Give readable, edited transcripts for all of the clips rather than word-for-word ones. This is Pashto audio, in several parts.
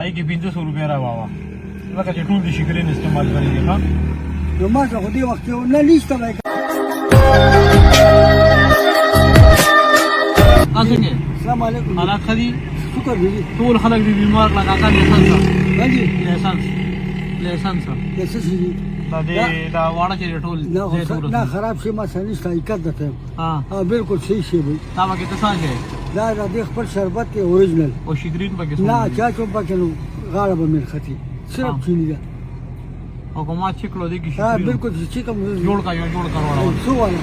आई के 500 रुपया را بابا لکه چې ټول د شکرین استعمال کړی ها نو ما څه خو دې وخت نه لیسته وای څنګه السلام علیکم حالات خدي شکر دې ټول خلک دې بیمار لگا کا لیسنس باندې لیسنس د څه شي دا واړه چې ټول نه خراب شي ما سني حقیقت ده ها بالکل صحیح شي وي تا ما کې څه څنګه دا د خپل شربت کې اوریجنل او شکرین پکې نه چا چوب پکې نو غاړه به من ختی صرف چینی ده او کومه چکلو دې کې ها شکرین بالکل چې کوم جوړ کا وړاندې څو والا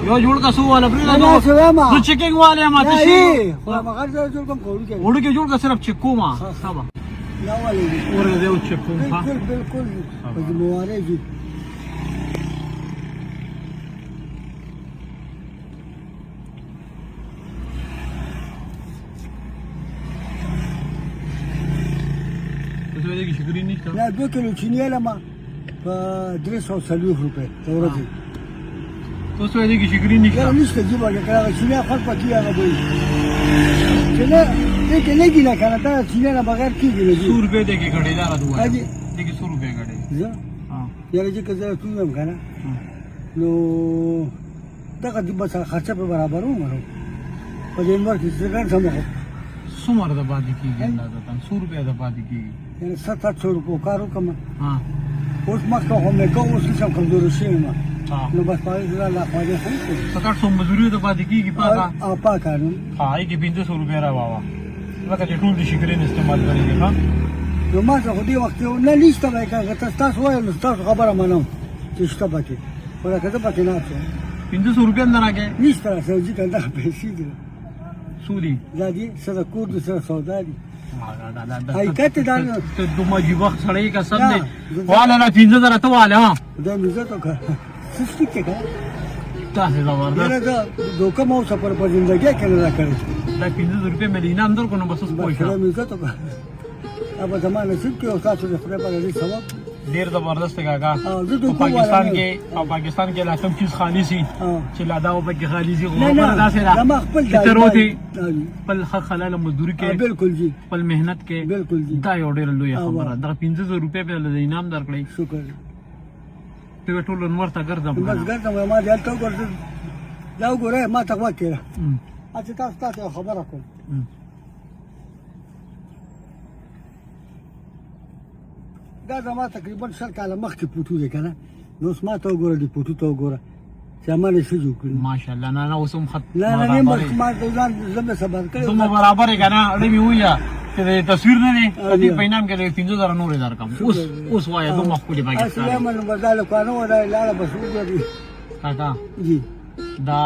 یو جوړ کا سو والا پرې نه نو سلام نو چیکینګ والے ما ته شي خو ما غږ جوړ کوم کوړو کې وړو کې جوړ کا صرف چکو ما صبا لا والي اور دې او چکو ها بالکل په مواره دي څه دې کې شکرین نشته لا 2 کیلو چینی لما په 340 روپے ورته څه دې کې شکرین یا نشته نشته جيبه کې چینی خپل پکې هغه وي چې نه دې کې لګي نه کنه دا چینی نه بغیر کیږي نه 100 روپے دې کې غړې دار دوه حاجی دې کې 100 روپے غړې زه ها یاره چې کزه تویم کنه نو دا که بس خرچه په برابر ومنو په دې نور کې څنګه سمو څومره د باندې کېږي اندازه 100 روپے د باندې کېږي یعنی 700 روپے کارو کوم ها اوس مخکې هم نه کوم اوس څه کمزور شي ما ها نو بس پاره زړه لا خواجه خو 700 مزدوري د باندې کېږي پاکه پاکه نو ها ای کې 500 روپے را بابا لکه چې ټول د شکرین استعمال کړی ها نو ما څه خو دې وخت نه لیسته وای که تاسو وایئ نو تاسو خبره منم چې شته پکې ولکه زه پکې نه څه 500 روپے نه راګه نشته راځي کنه پیسې دي سودی دا دي سره کور دي سره سودا دي حقیقت حقیقت دا ته دومره جی وخت سړی کا سم دی والا نه 500 ته والا ها دا مزه تو کا سستی کې کا تاسو زبردست دا دوکه مو سفر په ژوندۍ کې نه راکړي دا 500 روپے ملينا اندر کو نو بس پوښتنه دا مزه تو کا اب زمانه سب کې او تاسو د خپل په دې سبب ډیر زبردست کاکا زه دوکه پاکستان کې او پاکستان کې لا کوم چیز خالی سي چې لا دا په کې خالی سي نه غوړه نه دا سره دا ما خپل ته روتي ځای خپل حلال مزدوري کې بالکل جی خپل مهنت کې بالکل جی دا یو ډیر لوی خبره دا 500 روپے په له انعام درکړي شکر ته ټول انور ته ګرځم بس ګرځم ما دې تل ګرځم دا وګوره ما ته وکړه اته تاسو خبره کوم دا زما تقریبا 100 کاله مخکې پوتو دی کنه نو اوس ما ته وګوره دی پوتو ته وګوره چې امانه څه جوړ کړی ماشاءالله نه اوسم خط نه نه نه ما ته ځان زما صبر کړی زما برابر کنه اړې می ویا چې تصویر نه دی دې پینام کې 3000 نور هزار کم اوس وایا دوه مخکې پاکستان اصله من بدل کوانو ولا لاله بس وګوري کاکا جی دا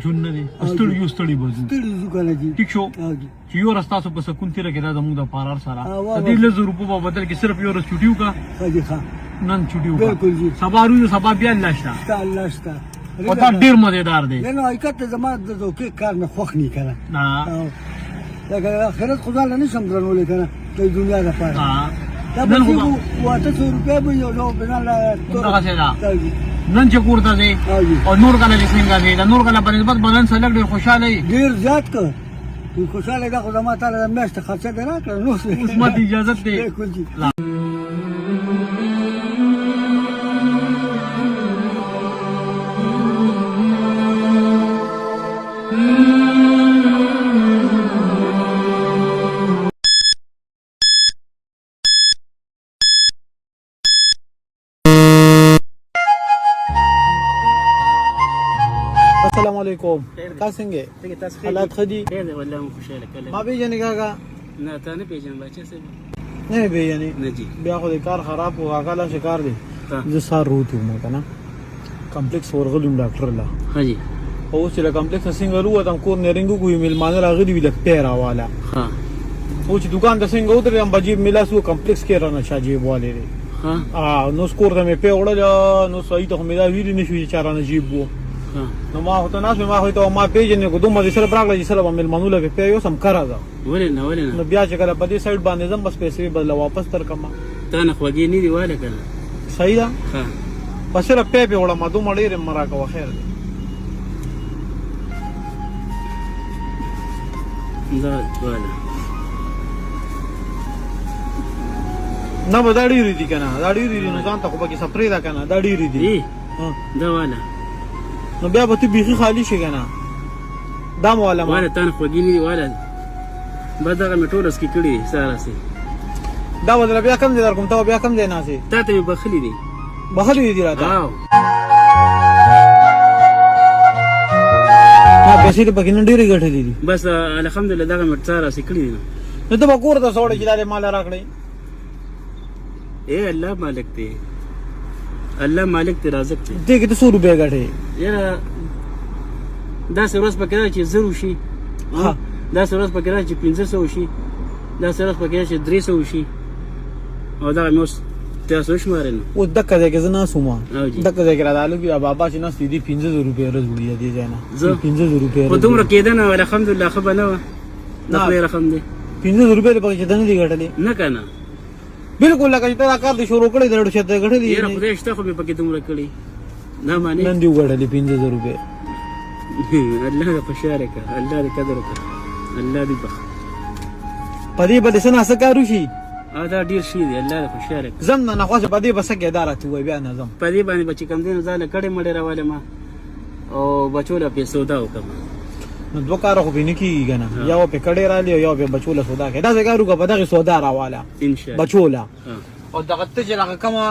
جون نه دی استړی بوزو تړي ځو کنه جی ټیک شو چې یو رستا سو په سکون تیر کې دا زموږ د پارار سره دې له 100 روپو په بدل کې صرف یو رس چټیو کا حاجی ښا نن چټیو بالکل جی سبارو سبا بیا لاشتا الله شتا او دا ډیر مزیدار دی نه حقیقت زما د دوکې کار نه خوښ نه کنه نه دا آخرت خدا نه نشم درنولې کنه د دنیا لپاره دا به 200 روپے به یو نو بنا لا دا څه نن چې کوړه دی او نور کله چې څنګه دی دا نور کله په نسبت بدن سره ډیر خوشاله دی ډیر زیات کړ خوشاله دا خو زما تعالی د میاشتې خرچه درا کړ نو اوس ما اجازه دی بالکل جی السلام علیکم تاسو څنګه حالات خدي ډېر دی والله مو خوشاله کله ما پیژنې کاکا نه ته نه پیژنم بچا څه نه پیژنې نه جی بیا خو د کار خراب او هغه لا شکار دی ها. زه سار روته مو کنه کمپلیکس ورغلم ډاکټر لا ها جی او چې له کمپلیکس څنګه وروته کور نه رنګو کوی ملمانه راغلی وی د پیرا والا ها او چې دکان د څنګه وترم بجیب ملاسو کمپلیکس کې رانه شاجیب والے دی ها نو سکور ته مې په وړل نو صحیح ته مې دا ویری نشوي چې چارانه جیب وو ها نو ما هوته ناس ما هوته ما پیژنې کو دومره سره براغله چې سره باندې منوله په یو سم کرا دا ولې نه نو بیا چې کله په دې سایډ باندې زم بس پیسې بدل واپس تر کما ته نه خوږی نه دی واله کنه صحیح ده ها بس سره په وړه ما دومره ډیر مرا کو خیر دا واله نه به دا ډېرې دي که نه دا ډېرې دي نو ځان ته خو پکې سپرې ده که نه دا ډېرې دي ای ها. دا والا نو بیا به ته بیخي خالي شي که نه دا مو والا ما والا تان خوږی نه دي والا بس دغه مې ټول اسکي کړي دي سهار سي دا به درله بیا کم ځای در کوم ته به بیا کم ځای ناستې تا ته مې بخلي دي بخلي دي راته او پیسې دې پکې نن ډېرې ګټلې دي بس الحمدلله دغه مې سهار سي کړي دي نو ته به کور ته سوړې چې دا دې مال راکړې اے الله مالک دی الله مالک دی رازق دی دې کې ته 100 روپۍ ګټې یاره داسې ورځ پکې راځي چې 0 شي ها. داسې ورځ پکې راځي چې 500 شي داسې ورځ پکې راځي چې 300 شي او دغه مې اوس تاسو شمارل اوس دغه ځای کې زه ناست وم او جی. دغه ځای کې را دالو کې بابا چې ناست دي 1500 روپۍ ورځ وړي دې ځای نه زه؟ 1500 روپۍ خو ورځ دومره کېده نه الحمدلله ښه به نه وه د نه. خدای رحم دی 1500 روپۍ دې پکې چې ته نه دي ګټلې نه که نه بالکل لکه چې ته دا کار دې شروع کړی درډو چې ته ګټلې یاره خدای شته خو مې پکې دومره کړي نه مانې نن دې وګټلې 1500 روپۍ الله دې خوشحاله کړه الله دې قدر وکړه الله دې بخ په دې به دې څه ناسه کار وشي او دا ډېر شي دی الله دې خوشحاله کړه زم نه خواست په دې به څه کېدا راته ووایي بیا نه ځم په دې باندې به چې کوم دی نو ځاله کډې مډې راوالې ما او بچو له پیسې سودا وکړم نو دوه کاره خو به نه کېږي که نه یو په کډې رالي او یو به بچو له سودا کوي داسې کار وکړه په دغې سودا راواله انشاءالله بچو له او دغه ته چې لکه کومه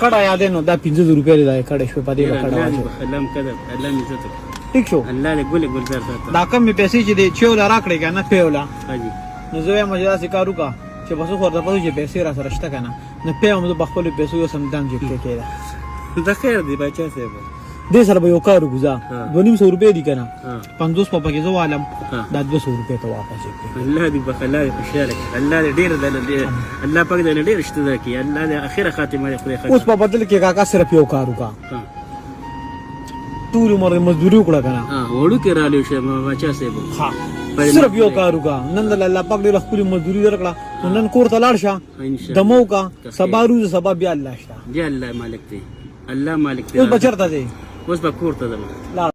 کډه یادې نو دا 1500 روپۍ دې دا کډې شوې په دې به کډه الله دې واچوي بخ الله مې قدر الله مې عزت وکړه ټیک شو الله دې ګل ګلزار ساته دا کم مې پیسې چې دې چوله راکړې که نه پیوله حاجی نو زه وایم چې داسې کار وکړه چې بس خو ورته پوه چې پیسې را سره شته که نه نو پیغام زه به خپلو پیسو یو سم دم جیب کې کېده دا خیر دی بچا صاحب دې سره به یو کار وکړو 200 روپۍ دي که نه ها 50 په پکې زه والم ها. دا 200 روپۍ ته واپس کړي الله دې بخ الله دې خوشاله کړه الله دې ډېر دل الله پاک دې ډېر شته درکړي الله دې اخره خاتمه دې خدای اوس خیر په بدل کې کاکا صرف یو کار وکړه ها ټول عمر دې مزدوري وکړه که نه ها وړو کې را لې شه بچا صاحب ها صرف یو کار وکړه نن د الله پاک ډېره خپلې مزدوري درکړه نو نن کور ته لاړ شه انشاءالله دمو کا سبا روز سبا بیا الله شته دی الله مالک دی الله مالک دی اوس به چېرته ځې اوس به کور ته ځم لاړ